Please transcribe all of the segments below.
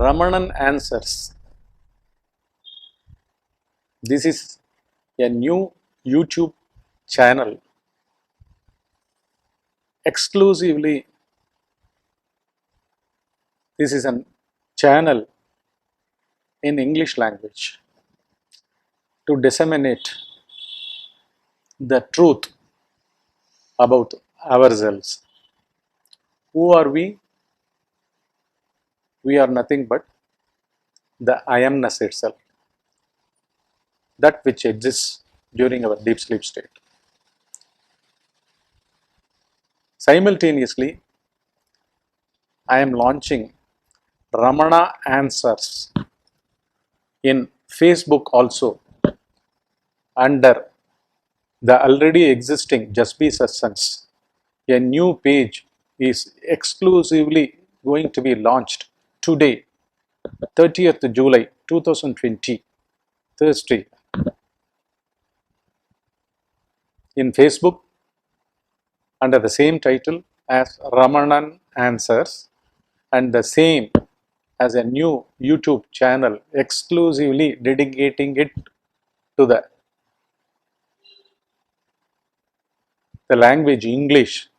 Ramanan Answers. This is a new YouTube channel exclusively. This is a channel in English language to disseminate the truth about ourselves. Who are we? We are nothing but the I-am-ness itself, that which exists during our deep sleep state. Simultaneously, I am launching Ramana Answers in Facebook also under the already existing Just Be Satsans. A new page is exclusively going to be launched today, 30th July 2020, Thursday, in Facebook under the same title as Ramanan Answers, and the same as a new YouTube channel exclusively dedicating it to the language English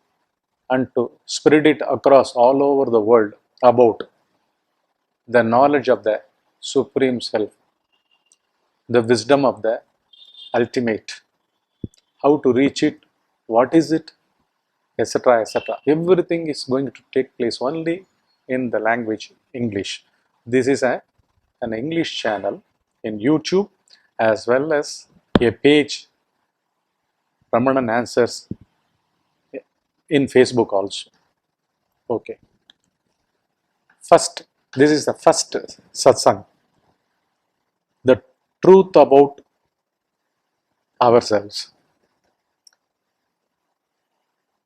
and to spread it across all over the world about the knowledge of the Supreme Self, the wisdom of the ultimate, how to reach it, what is it, etc. etc. Everything is going to take place only in the language English. This is an English channel in YouTube as well as a page, Ramanan Answers, in Facebook also. Okay. First, this is the first satsang, the truth about ourselves.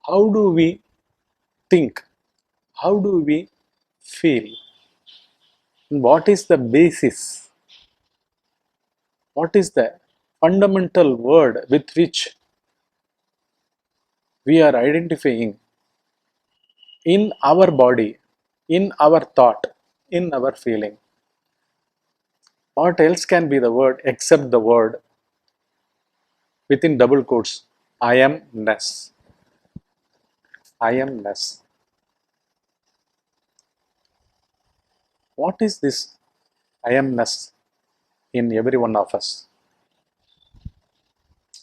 How do we think? How do we feel? What is the basis? What is the fundamental word with which we are identifying in our body, in our thought, in our feeling? What else can be the word except the word within double quotes, I-am-ness. I-am-ness. What is this I-am-ness in every one of us?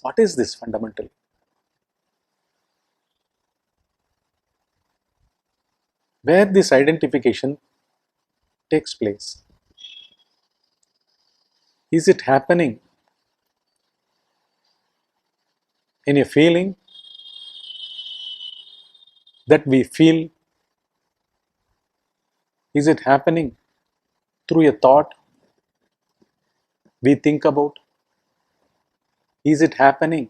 What is this fundamental? Where this identification takes place? Is it happening in a feeling that we feel? Is it happening through a thought we think about? Is it happening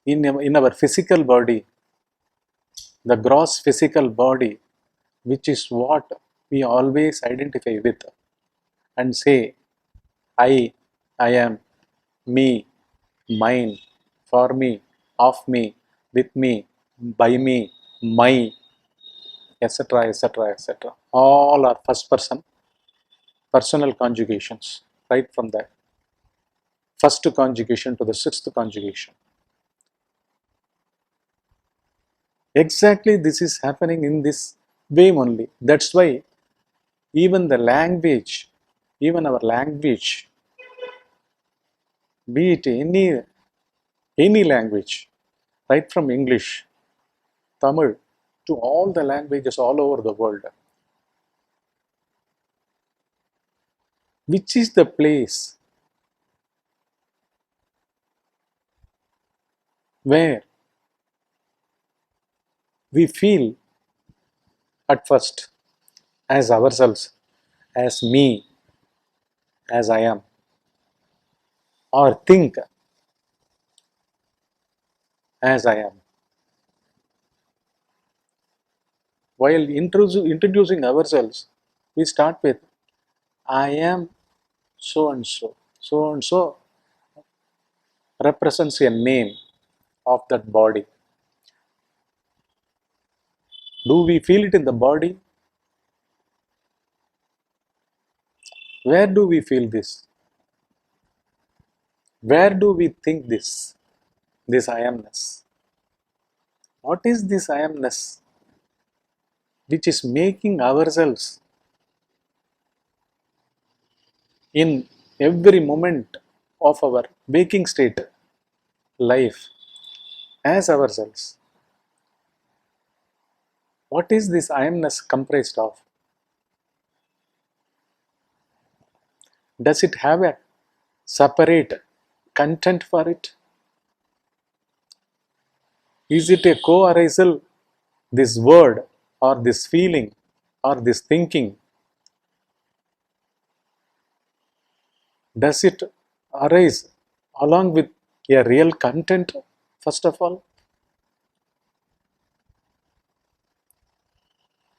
in our physical body, the gross physical body, which is what we always identify with and say, I am, me, mine, for me, of me, with me, by me, my, etc., etc., etc. All are first person personal conjugations, right from the first conjugation to the sixth conjugation. Exactly, this is happening in this way only. That's why even the language, even our language, be it any language, right from English, Tamil, to all the languages all over the world, which is the place where we feel at first as ourselves, as me, as I am, or think as I am. While introducing ourselves, we start with I am so and so. So and so represents a name of that body. Do we feel it in the body? Where do we feel this? Where do we think this? This I amness. What is this I amness which is making ourselves in every moment of our waking state life as ourselves? What is this I amness comprised of? Does it have a separate content for it? Is it a co-arisal, this word or this feeling or this thinking? Does it arise along with a real content, first of all?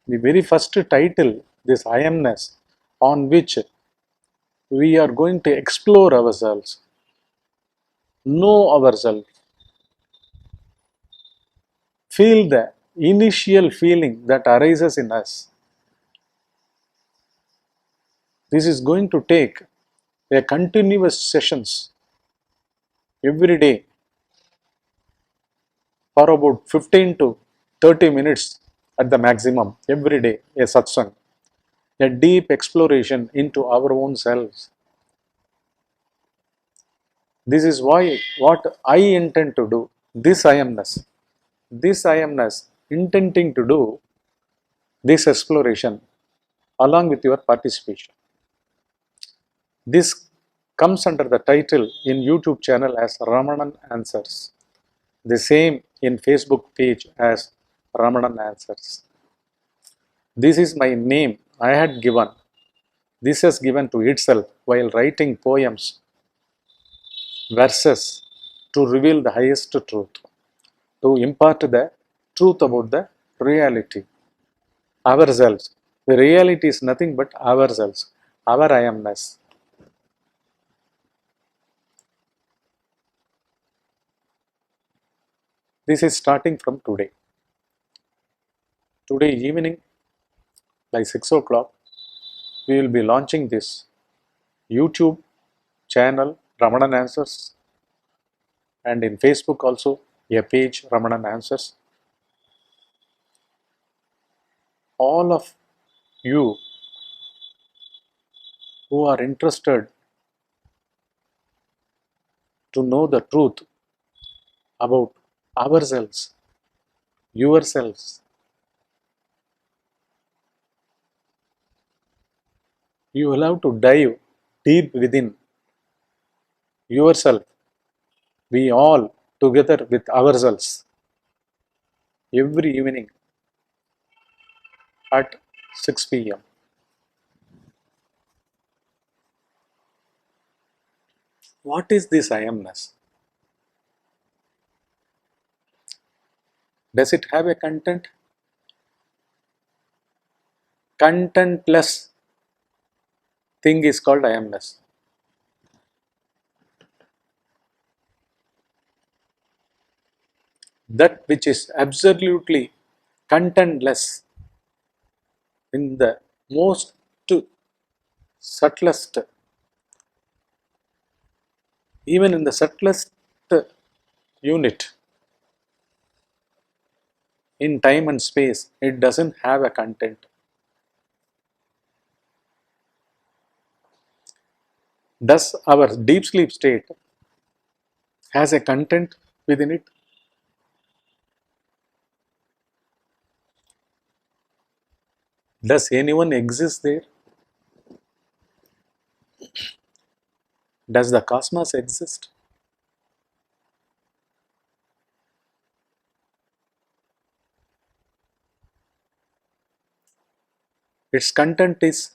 The very first title, this I amness, on which we are going to explore ourselves, know ourselves, feel the initial feeling that arises in us. This is going to take a continuous sessions every day for about 15 to 30 minutes at the maximum every day, a satsang, a deep exploration into our own selves. This is why what I intend to do, this I amness, intending to do this exploration along with your participation. This comes under the title in YouTube channel as Ramanan Answers. The same in Facebook page as Ramanan Answers. This is my name I had given. This has given to itself while writing poems, verses to reveal the highest truth, to impart the truth about the reality, ourselves. The reality is nothing but ourselves, our I amness. This is starting from today. Today evening by 6 o'clock, we will be launching this YouTube channel Ramanan Answers, and in Facebook also a page Ramanan Answers. All of you who are interested to know the truth about ourselves, yourselves, you will have to dive deep within yourself. We all together with ourselves every evening at 6 p.m. What is this I amness? Does it have a content? Contentless thing is called I amness. That which is absolutely contentless in the most subtlest, even in the subtlest unit in time and space, it doesn't have a content. Does our deep sleep state has a content within it? Does anyone exist there? Does the cosmos exist? Its content is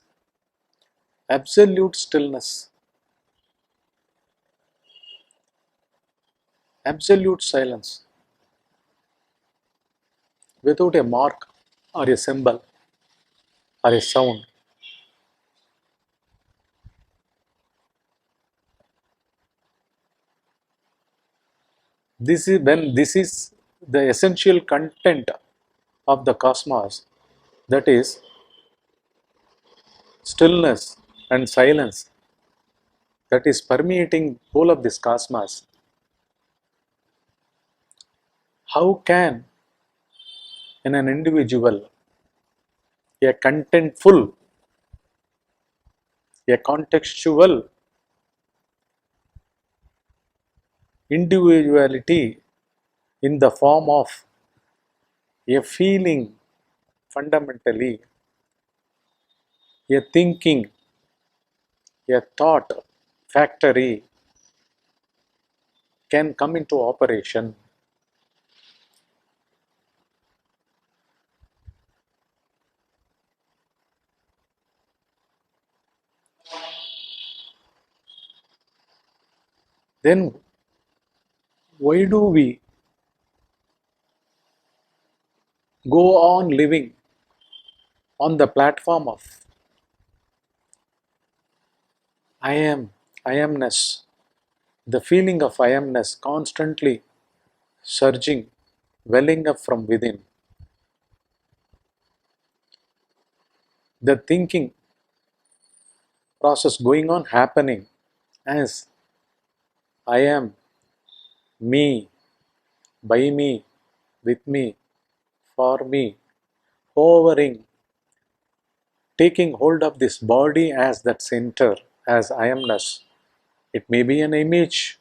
absolute stillness, absolute silence, without a mark or a symbol or a sound. This is the essential content of the cosmos, that is stillness, and silence that is permeating whole of this cosmos, how can in an individual a contentful, a contextual individuality in the form of a feeling, fundamentally a thinking, a thought factory can come into operation? Then why do we go on living on the platform of I am, I-am-ness, the feeling of I-am-ness constantly surging, welling up from within, the thinking process going on happening as I am, me, by me, with me, for me, hovering, taking hold of this body as that center, as I amness. It may be an image,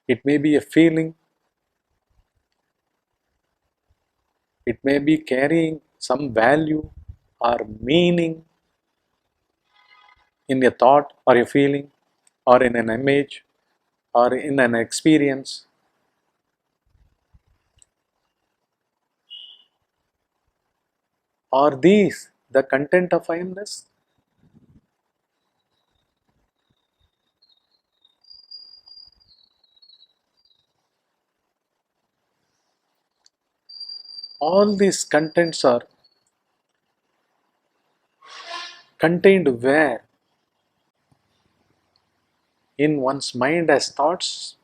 it may be a feeling, it may be carrying some value or meaning in a thought or a feeling or in an image or in an experience. Are these the content of I amness? All these contents are contained where? In one's mind as thoughts,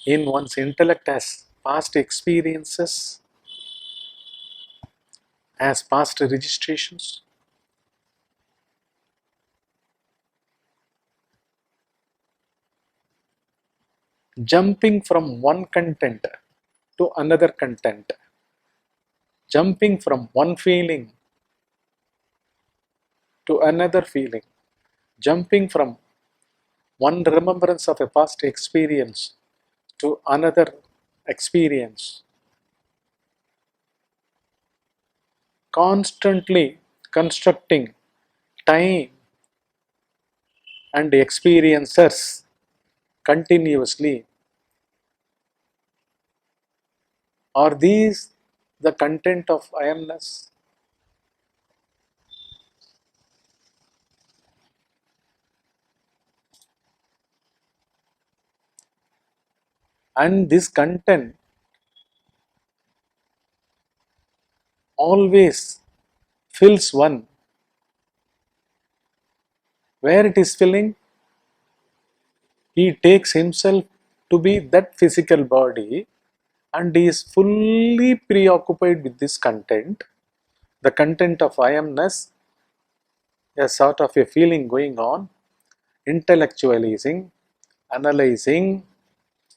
in one's intellect as past experiences, as past registrations, jumping from one content to another content, jumping from one feeling to another feeling, jumping from one remembrance of a past experience to another experience, constantly constructing time and experiences continuously. Are these the content of I amness? And this content always fills one. Where it is filling, he takes himself to be that physical body and he is fully preoccupied with this content, the content of I amness, a sort of a feeling going on, intellectualizing, analyzing,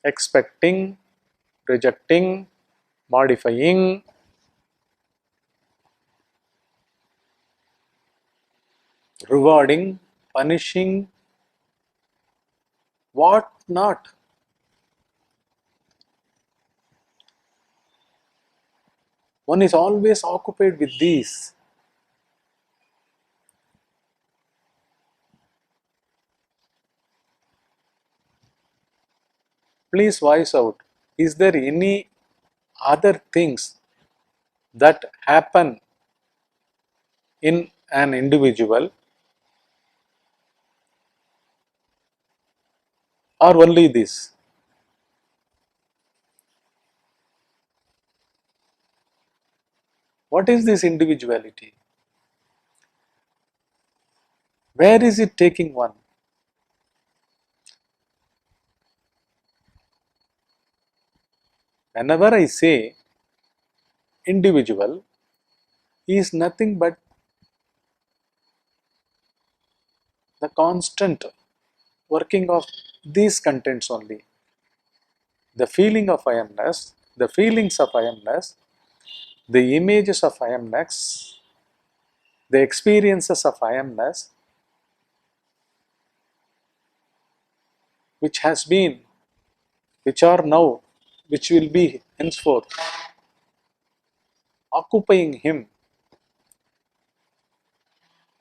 expecting, rejecting, modifying, rewarding, punishing, what not. One is always occupied with these. Please voice out. Is there any other things that happen in an individual or only this? What is this individuality? Where is it taking one? Whenever I say individual, is nothing but the constant working of these contents only. The feeling of I-am-ness, the feelings of I-am-ness, the images of I-am-ness, the experiences of I-am-ness, which has been, which are now, which will be henceforth occupying him.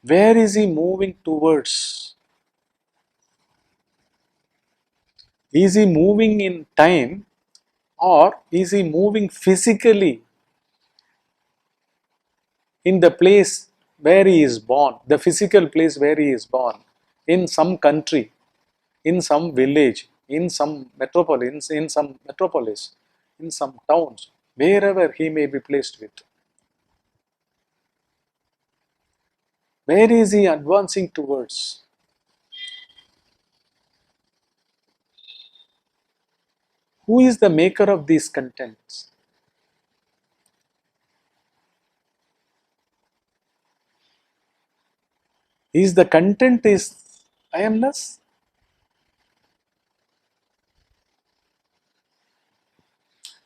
Where is he moving towards? Is he moving in time, or is he moving physically in the place where he is born, the physical place where he is born, in some country, in some village, in some metropolis, in some towns, wherever he may be placed with? Where is he advancing towards? Who is the maker of these contents? Is the content is I-am-ness?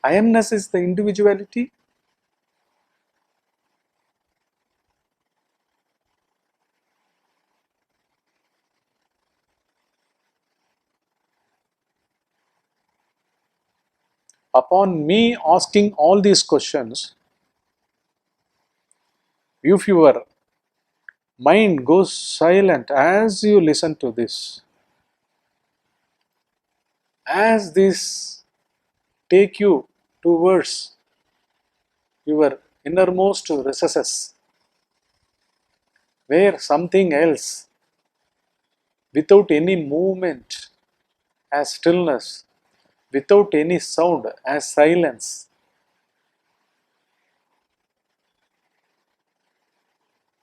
I-am-ness is the individuality? Upon me asking all these questions, if your mind goes silent as you listen to this, as this take you towards your innermost recesses, where something else, without any movement, as stillness, without any sound, as silence.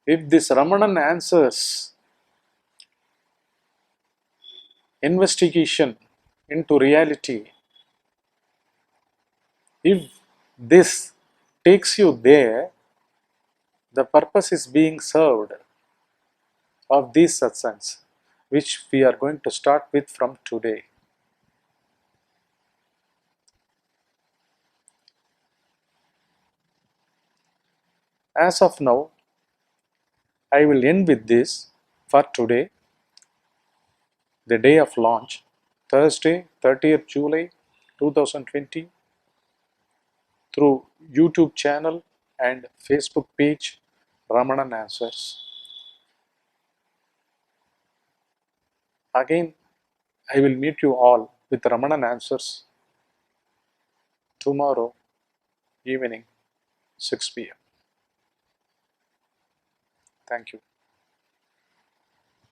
If this Ramanan answers investigation into reality, if this takes you there, the purpose is being served of these satsangs, which we are going to start with from today. As of now, I will end with this for today, the day of launch, Thursday, 30th July 2020, through YouTube channel and Facebook page, Ramanan Answers. Again, I will meet you all with Ramanan Answers tomorrow evening, 6 p.m. Thank you.